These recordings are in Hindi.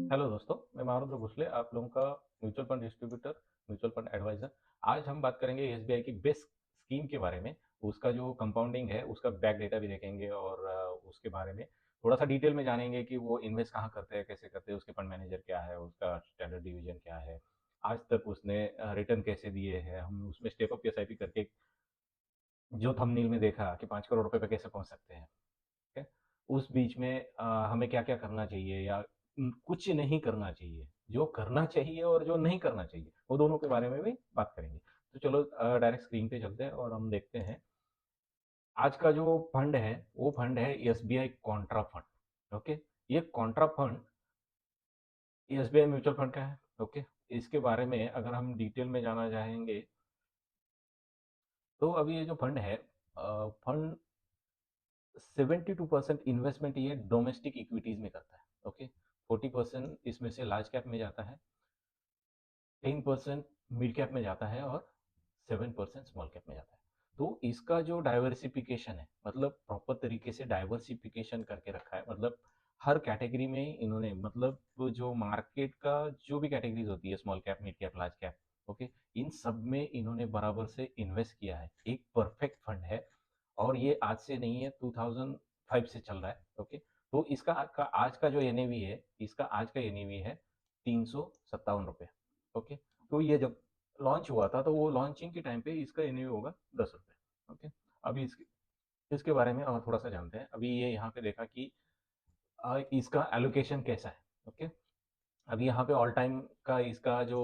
हेलो दोस्तों, मैं मारुद्र भोसले, आप लोगों का mutual fund distributor, mutual fund advisor. आज हम बात करेंगे एसबीआई की बेस्ट स्कीम के बारे में। उसका जो कंपाउंडिंग है, उसका बैक डेटा भी देखेंगे और उसके बारे में थोड़ा-सा डिटेल में जानेंगे कि वो इन्वेस्ट कहाँ करते हैं, कैसे करते हैं, उसके फंड मैनेजर क्या है, उसका स्टैंडर्ड डिवीज़न क्या है, आज तक उसने रिटर्न कैसे दिए हैं, हम उसमें स्टेप अप एसआईपी करके जो थंबनेल में देखा कि 5 करोड़ रुपए पे कैसे पहुँच सकते हैं। ठीक है? उस बीच में हमें क्या-क्या करना चाहिए या कुछ नहीं करना चाहिए। जो करना चाहिए और जो नहीं करना चाहिए, वो दोनों के बारे में भी बात करेंगे। तो चलो डायरेक्ट स्क्रीन पे चलते हैं और हम देखते हैं। आज का जो फंड है, वो फंड है एसबीआई कॉन्ट्रा फंड, ओके? ये Contra fund SBI mutual fund का है, ओके? इसके बारे में अगर हम डिटेल में जाना चाहेंगे, तो अभी ये जो फंड है फंड 72% इन्वेस्टमेंट ये डोमेस्टिक इक्विटीज में करता है, ओके। 40% इसमें से लार्ज कैप में जाता है, 10% मिड कैप में जाता है और 7% स्मॉल कैप में जाता है। तो इसका जो डाइवर्सिफिकेशन है, मतलब प्रॉपर तरीके से डाइवर्सिफिकेशन करके रखा है, मतलब हर कैटेगरी में इन्होंने, मतलब जो मार्केट का जो भी कैटेगरीज होती है, small cap, mid cap, large cap, okay, इन सब में इन्होंने बराबर से इन्वेस्ट किया है। एक परफेक्ट फंड है और ये आज से नहीं है, 2005 से चल रहा है, ओके। तो आज का जो एनएवी है, इसका आज का एनएवी है 357 रुपये, ओके। तो ये जब लॉन्च हुआ था, तो वो लॉन्चिंग के टाइम पे इसका एनएवी होगा 10 रुपये, ओके। अभी इसके बारे में और थोड़ा सा जानते हैं। अभी ये यहाँ पे देखा कि इसका एलोकेशन कैसा है, ओके। अभी यहाँ पे ऑल टाइम का इसका जो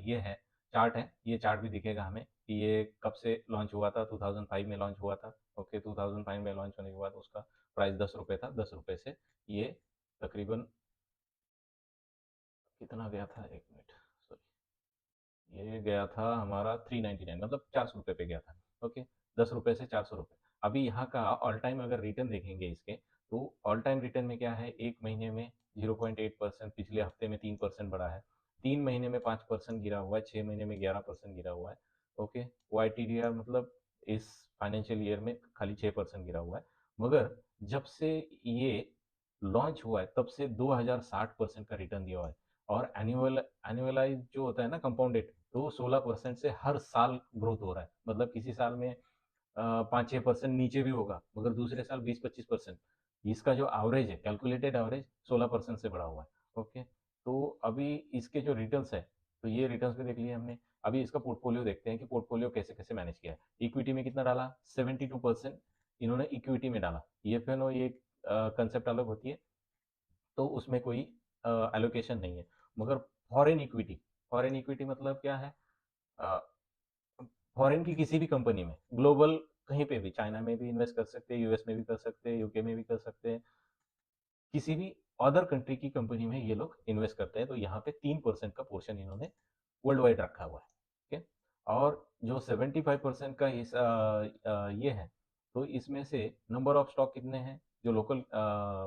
ये है, चार्ट है, ये चार्ट भी दिखेगा हमें कि ये कब से लॉन्च हुआ था। 2005 में लॉन्च हुआ था, ओके। 2005 में लॉन्च होने के बाद उसका प्राइस 10 रुपये था। 10 रुपये से ये तकरीबन कितना गया था, एक मिनट, सॉरी, ये गया था हमारा 399, मतलब 400 रुपये पे गया था, ओके। 10 रुपये से 400 रुपये। अभी यहाँ का ऑल टाइम अगर रिटर्न देखेंगे इसके, तो ऑल टाइम रिटर्न में क्या है, एक महीने में 0.8%, पिछले हफ्ते में 3% बढ़ा है, 3 महीने में 5% गिरा हुआ है, 6 महीने में 11% गिरा हुआ है, okay. Y T D R मतलब इस फाइनेंशियल ईयर में खाली 6% गिरा हुआ है। मगर जब से ये लॉन्च हुआ है, तब से 2060% का रिटर्न दिया हुआ है। और एनुअलाइज जो होता है ना, कंपाउंडेड, तो वो 16% से हर साल ग्रोथ हो रहा है। मतलब किसी साल में 5-6% नीचे भी होगा, मगर दूसरे साल 20-25%। इसका जो एवरेज है, कैलकुलेटेड एवरेज 16% से बढ़ा हुआ है, ओके। तो अभी इसके जो रिटर्न्स है, तो ये रिटर्न्स भी देख लिए हमने। अभी इसका पोर्टफोलियो देखते हैं कि पोर्टफोलियो कैसे कैसे मैनेज किया है। इक्विटी में कितना डाला, 72% इन्होंने इक्विटी में डाला। ये फिर ये कंसेप्ट अलग होती है, तो उसमें कोई एलोकेशन नहीं है। मगर फॉरेन इक्विटी, फॉरेन इक्विटी मतलब क्या है, फॉरेन की किसी भी कंपनी में, ग्लोबल कहीं पे भी, चाइना में भी इन्वेस्ट कर सकते हैं, यूएस में भी कर सकते हैं, यूके में भी कर सकते हैं, किसी भी अदर कंट्री की कंपनी में ये लोग इन्वेस्ट करते हैं। तो यहाँ पे 3% का पोर्शन इन्होंने वर्ल्ड वाइड रखा हुआ है, ठीक है। और जो 75% का ये है, तो इसमें से नंबर ऑफ स्टॉक कितने हैं, जो लोकल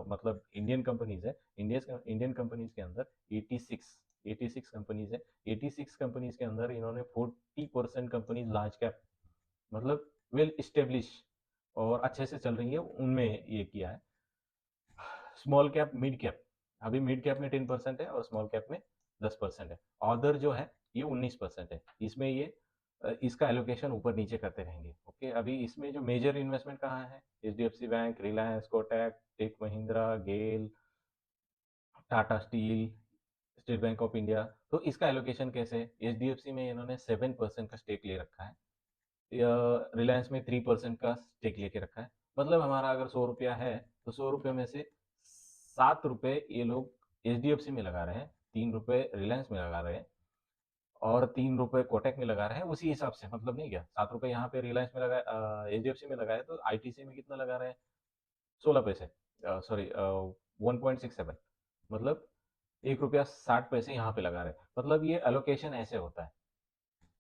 मतलब इंडियन कंपनीज है, इंडियन कंपनीज के अंदर 86 कंपनीज है। 86 कंपनीज के अंदर इन्होंने 40% कंपनीज लार्ज कैप, मतलब वेल स्टेब्लिश और अच्छे से चल रही है, उनमें ये किया है। स्मॉल कैप, मिड कैप, अभी मिड कैप में 10% है और स्मॉल कैप में 10% है। ऑर्डर जो है ये 19% है। इसमें ये इसका एलोकेशन ऊपर नीचे करते रहेंगे, ओके। अभी इसमें जो मेजर इन्वेस्टमेंट कहाँ है, H D F C bank, Reliance, Kotak, tech Mahindra, GAIL, Tata steel, state bank of India. तो इसका एलोकेशन कैसे है, एच डी एफ सी में इन्होंने 7% का स्टेक ले रखा है, रिलायंस में 3% का स्टेक लेके रखा है। मतलब हमारा अगर 100 रुपया है, तो 100 रुपये में से 7 रुपये ये लोग एच डी एफ सी में लगा रहे हैं, 3 रुपये रिलायंस में लगा रहे हैं और 3 रुपये कोटक में लगा रहे हैं। उसी हिसाब से, मतलब नहीं क्या, 7 रुपये यहाँ पे रिलायंस में लगाए, एच डी एफ सी में लगाए, तो आई टी सी में कितना लगा रहे हैं, 16 पैसे, सॉरी 1.67, मतलब 1 रुपया 60 पैसे यहाँ पे लगा रहे हैं। मतलब ये एलोकेशन ऐसे होता है,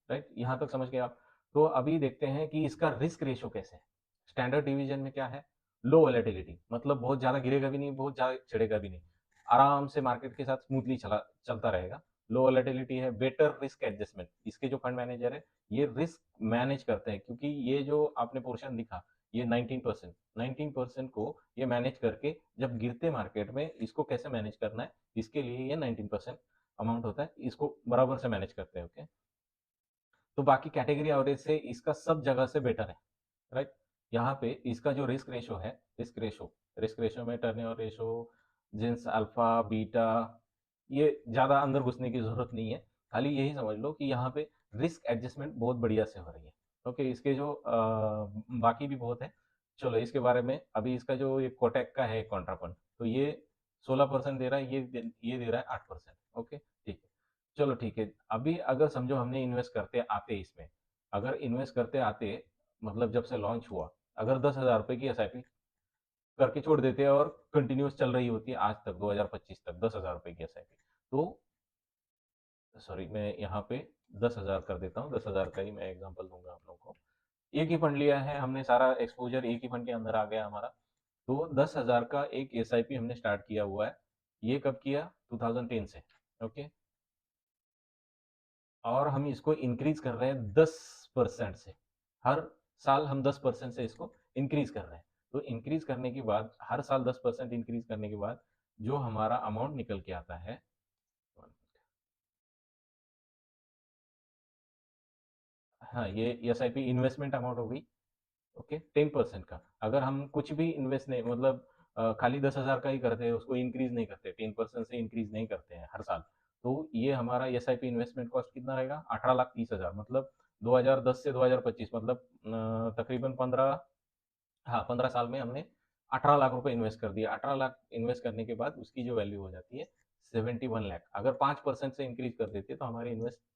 राइट। यहाँ तक समझ गए आप। तो अभी देखते हैं कि इसका रिस्क रेशो कैसे है। स्टैंडर्ड डिवीजन में क्या है, लो वॉलेटिलिटी, मतलब बहुत ज्यादा गिरेगा भी नहीं, बहुत ज्यादा चढ़ेगा भी नहीं, आराम से मार्केट के साथ स्मूथली चलता रहेगा। लो वॉलेटिलिटी है, बेटर रिस्क एडजस्टमेंट, इसके जो फंड मैनेजर है, ये रिस्क मैनेज करते हैं, क्योंकि ये जो आपने पोर्शन दिखा, ये 19% को ये मैनेज करके जब गिरते मार्केट में इसको कैसे मैनेज करना है, इसके लिए ये 19% अमाउंट होता है, इसको बराबर से मैनेज करते हैं। ओके, तो बाकी कैटेगरी एवरेज से इसका सब जगह से बेटर है, राइट। यहाँ पे इसका जो रिस्क रेशो में turnover ratio, jeans alpha beta, ये ज़्यादा अंदर घुसने की ज़रूरत नहीं है। खाली यही समझ लो कि यहाँ पे रिस्क एडजस्टमेंट बहुत बढ़िया से हो रही है। ओके, इसके जो बाकी भी बहुत है, चलो इसके बारे में। अभी इसका जो ये कोटेक का है कॉन्ट्राफंड, तो ये 16% दे रहा है, ये दे रहा है 8%। ओके ठीक है, चलो ठीक है। अभी अगर समझो हमने इन्वेस्ट करते आते इसमें, अगर इन्वेस्ट करते आते मतलब जब से लॉन्च हुआ, अगर 10,000 रुपए की एसआईपी करके छोड़ देते हैं और कंटिन्यूस चल रही होती है आज तक 2025 तक 10,000 रुपए की एसआईपी, तो सॉरी मैं यहाँ पे 10,000 कर देता हूँ, 10,000 का ही मैं एग्जांपल दूंगा आप लोगों को। एक ही फंड लिया है हमने, सारा एक्सपोजर एक ही फंड के अंदर आ गया हमारा। तो 10,000 का एक एसआईपी हमने स्टार्ट किया हुआ है। ये कब किया? 2010 से। ओके, और हम इसको इंक्रीज कर रहे हैं 10% से। हर साल हम 10% से इसको इंक्रीज कर रहे हैं। तो इंक्रीज करने के बाद, हर साल 10% इंक्रीज करने के बाद जो हमारा अमाउंट निकल के आता है, हाँ ये S I P investment amount हो गई। ओके, 10% का। अगर हम कुछ भी इन्वेस्ट नहीं, मतलब खाली 10,000 का ही करते हैं, उसको इंक्रीज नहीं करते, 10% से इंक्रीज नहीं करते हैं हर साल, तो ये हमारा S I P investment cost कितना रहेगा? 18,30,000। मतलब 2010 से 2025, मतलब तकरीबन 15, हाँ 15 साल में हमने 18 लाख रुपए इन्वेस्ट कर दिया। 18 लाख इन्वेस्ट करने के बाद उसकी जो वैल्यू हो जाती है 71 लाख। अगर 5% से इंक्रीज कर देते तो हमारी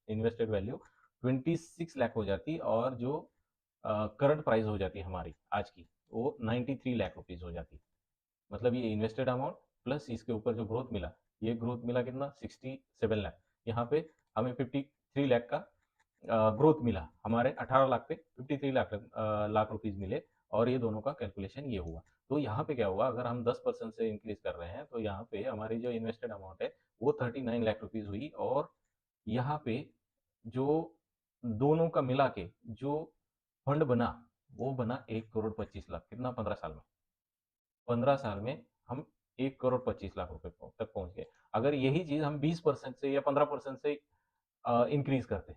इन्वेस्टेड वैल्यू 26 लाख हो जाती, और जो करंट प्राइस हो जाती है हमारी आज की, वो 93 लाख रुपीज हो जाती। मतलब ये इन्वेस्टेड अमाउंट प्लस इसके ऊपर जो ग्रोथ मिला, ये ग्रोथ मिला कितना? 67 लाख। यहाँ पे हमें 53 लाख का ग्रोथ मिला, हमारे 18 लाख पे 53 लाख लाख रुपीज मिले। और ये दोनों का कैलकुलेशन ये हुआ। तो यहाँ पे क्या हुआ, अगर हम 10% से इंक्रीज कर रहे हैं तो यहाँ पे हमारी जो इन्वेस्टेड अमाउंट है वो 39 लाख रुपीज हुई। और यहाँ पे जो दोनों का मिला के जो फंड बना, वो बना 1,25,00,000। कितना? 15 साल में। 15 साल में हम 1,25,00,000 रुपए तक पहुंच गए। अगर यही चीज हम 20% से या 15% से इंक्रीज करते,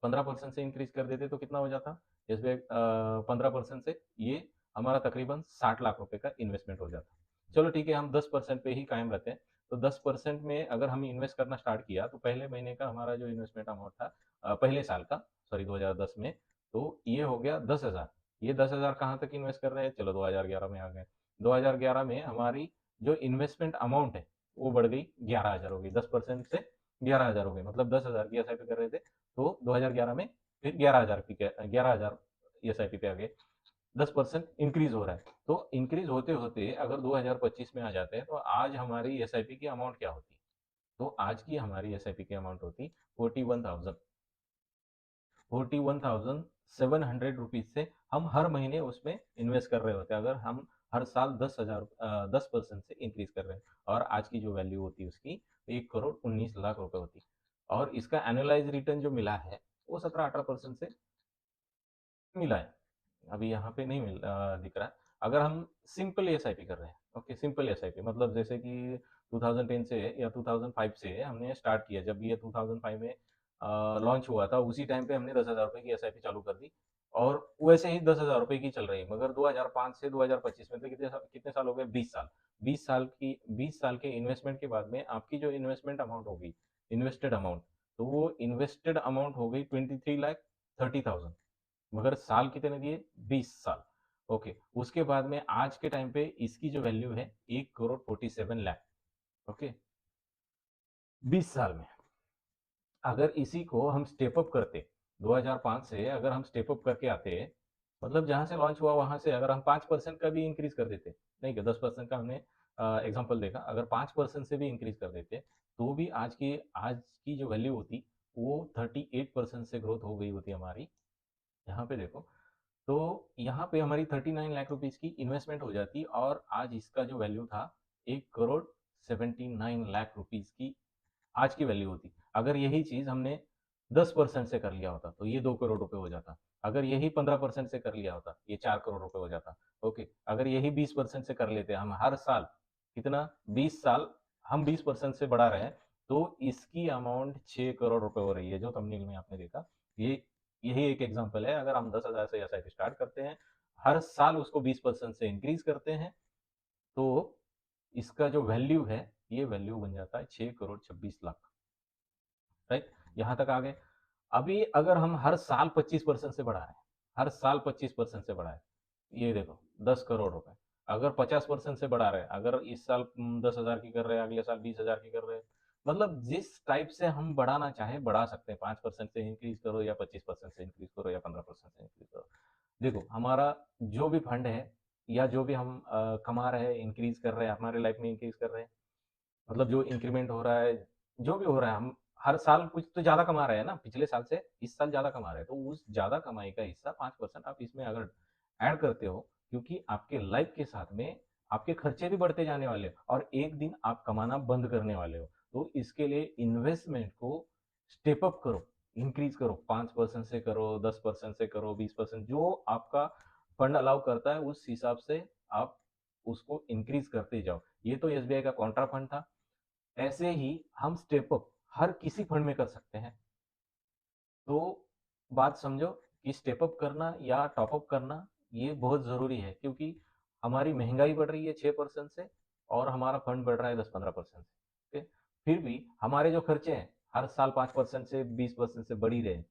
15% से इंक्रीज कर देते तो कितना हो जाता? जैसे 15% से ये हमारा तकरीबन 60 लाख रुपए का इन्वेस्टमेंट हो जाता। चलो ठीक है, हम 10% पे ही कायम रहते हैं। तो 10% में अगर हम इन्वेस्ट करना स्टार्ट किया, तो पहले महीने का हमारा जो इन्वेस्टमेंट अमाउंट था, पहले साल का, सॉरी 2010 में, तो ये हो गया 10,000। ये 10,000 कहाँ तक इन्वेस्ट कर रहे हैं? चलो 2011 में आ गए। 2011 में हमारी जो इन्वेस्टमेंट अमाउंट है वो बढ़ गई, 11,000 हो गई। 10% से 11,000 हो गई, मतलब 10,000 की एस आई पी कर रहे थे, तो 2011 में फिर 11,000 एस आई पी पे आ गए। 10% इंक्रीज हो रहा है। तो इंक्रीज होते होते अगर 2025 में आ जाते हैं, तो आज हमारी एस आई पी की अमाउंट क्या होती? तो आज की हमारी एस आई पी की अमाउंट होती 41,700 रुपीज से हम हर महीने उसमें इन्वेस्ट कर रहे होते हैं। अगर हम हर साल 10% से इंक्रीज कर रहे हैं, और आज की जो वैल्यू होती है उसकी 1,19,00,000 रुपए होती। और इसका एनुअलाइज रिटर्न जो मिला है वो 17-18% से मिला है। अभी यहाँ पे नहीं दिख रहा है। अगर हम सिंपल एस आई पी कर रहे हैं, okay simple S I P, मतलब जैसे कि 2010 से या 2005 से हमने स्टार्ट किया, जब ये 2005 में लॉन्च हुआ था, उसी टाइम पे हमने 10,000 रुपए की एस आई पी चालू कर दी, और वैसे ही 10,000 रुपए की चल रही है। मगर 2005 से 2025 में तो कितने साल हो गए? 20 साल। 20 साल के इन्वेस्टमेंट के बाद में आपकी जो इन्वेस्टमेंट अमाउंट होगी, इन्वेस्टेड अमाउंट, तो वो इन्वेस्टेड अमाउंट हो गई 23,30,000। मगर साल कितने दिए? 20 साल। ओके, उसके बाद में आज के टाइम पे इसकी जो वैल्यू है 1,47,00,000। ओके, 20 साल में। अगर इसी को हम स्टेप अप करते, 2005 से अगर हम स्टेप अप करके आते, मतलब जहां से लॉन्च हुआ वहां से अगर हम 5% का भी इंक्रीज कर देते, नहीं क्या 10% का हमने एग्जांपल देखा, अगर 5% से भी इंक्रीज कर देते, तो भी आज की जो वैल्यू होती वो 38% से ग्रोथ हो गई होती हमारी। यहाँ पे देखो, तो यहाँ पे हमारी 39 लाख रुपीज की इन्वेस्टमेंट हो जाती, और आज इसका जो वैल्यू था 1,79,00,000 रुपीज की आज की वैल्यू होती। अगर यही चीज हमने 10% से कर लिया होता तो ये 2 करोड़ रुपए हो जाता। अगर यही 15% से कर लिया होता ये 4 करोड़ रुपए हो जाता। ओके, अगर यही 20% से कर लेते हम हर साल, कितना, 20 साल हम 20% से बढ़ा रहे हैं, तो इसकी अमाउंट 6 करोड़ रुपए हो रही है, जो थंबनेल में आपने देखा। ये यही एक एग्जांपल है। अगर हम 10,000 से एसआईपी स्टार्ट करते हैं, हर साल उसको 20% से इंक्रीज करते हैं, तो इसका जो वैल्यू है, ये वैल्यू बन जाता है 6 करोड़ 26 लाख। राइट, यहाँ तक आ गए। अभी अगर हम हर साल 25% से बढ़ा रहे हैं, हर साल 25% से बढ़ा है, ये देखो 10 करोड़ रुपए। अगर 50% से बढ़ा रहे हैं, अगर इस साल 10,000 की कर रहे हैं, अगले साल 20,000 की कर रहे हैं, मतलब जिस टाइप से हम बढ़ाना चाहे बढ़ा सकते हैं। 5% से इंक्रीज करो या 25% से इंक्रीज करो या 15% से इंक्रीज करो। देखो हमारा जो भी फंड है या जो भी हम कमा रहे हैं, इंक्रीज कर रहे हैं, हमारे लाइफ में इंक्रीज कर रहे हैं, मतलब जो इंक्रीमेंट हो रहा है, जो भी हो रहा है, हम हर साल कुछ तो ज्यादा कमा रहे हैं ना, पिछले साल से इस साल ज्यादा कमा रहे हैं, तो उस ज्यादा कमाई का हिस्सा 5% आप इसमें अगर ऐड करते हो, क्योंकि आपके लाइफ के साथ में आपके खर्चे भी बढ़ते जाने वाले हैं और एक दिन आप कमाना बंद करने वाले हो, तो इसके लिए इन्वेस्टमेंट को स्टेप अप करो, इंक्रीज करो, 5% से करो, 10% से करो, 20%, जो आपका फंड अलाउ करता है उस हिसाब से आप उसको इंक्रीज करते जाओ। ये तो एसबीआई का कॉन्ट्रा फंड था। ऐसे ही हम स्टेप अप हर किसी फंड में कर सकते हैं। तो बात समझो कि स्टेप अप करना या टॉप अप करना ये बहुत ज़रूरी है, क्योंकि हमारी महंगाई बढ़ रही है 6% से और हमारा फंड बढ़ रहा है 10-15% से। फिर भी हमारे जो खर्चे हैं हर साल 5% से 20% से बढ़ ही रहे हैं।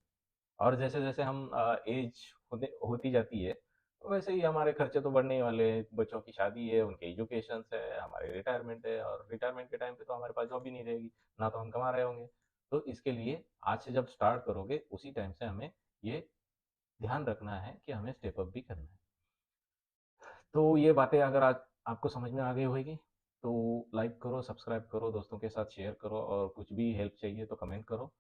और जैसे जैसे हम एज होती जाती है, वैसे ही हमारे खर्चे तो बढ़ने ही वाले हैं। बच्चों की शादी है, उनके एजुकेशन है, हमारे रिटायरमेंट है, और रिटायरमेंट के टाइम पे तो हमारे पास जॉब भी नहीं रहेगी, ना तो हम कमा रहे होंगे। तो इसके लिए आज से जब स्टार्ट करोगे उसी टाइम से हमें ये ध्यान रखना है कि हमें स्टेप अप भी करना है। तो ये बातें अगर आज आपको समझ में आ गई होगी, तो लाइक करो, सब्सक्राइब करो, दोस्तों के साथ शेयर करो, और कुछ भी हेल्प चाहिए तो कमेंट करो।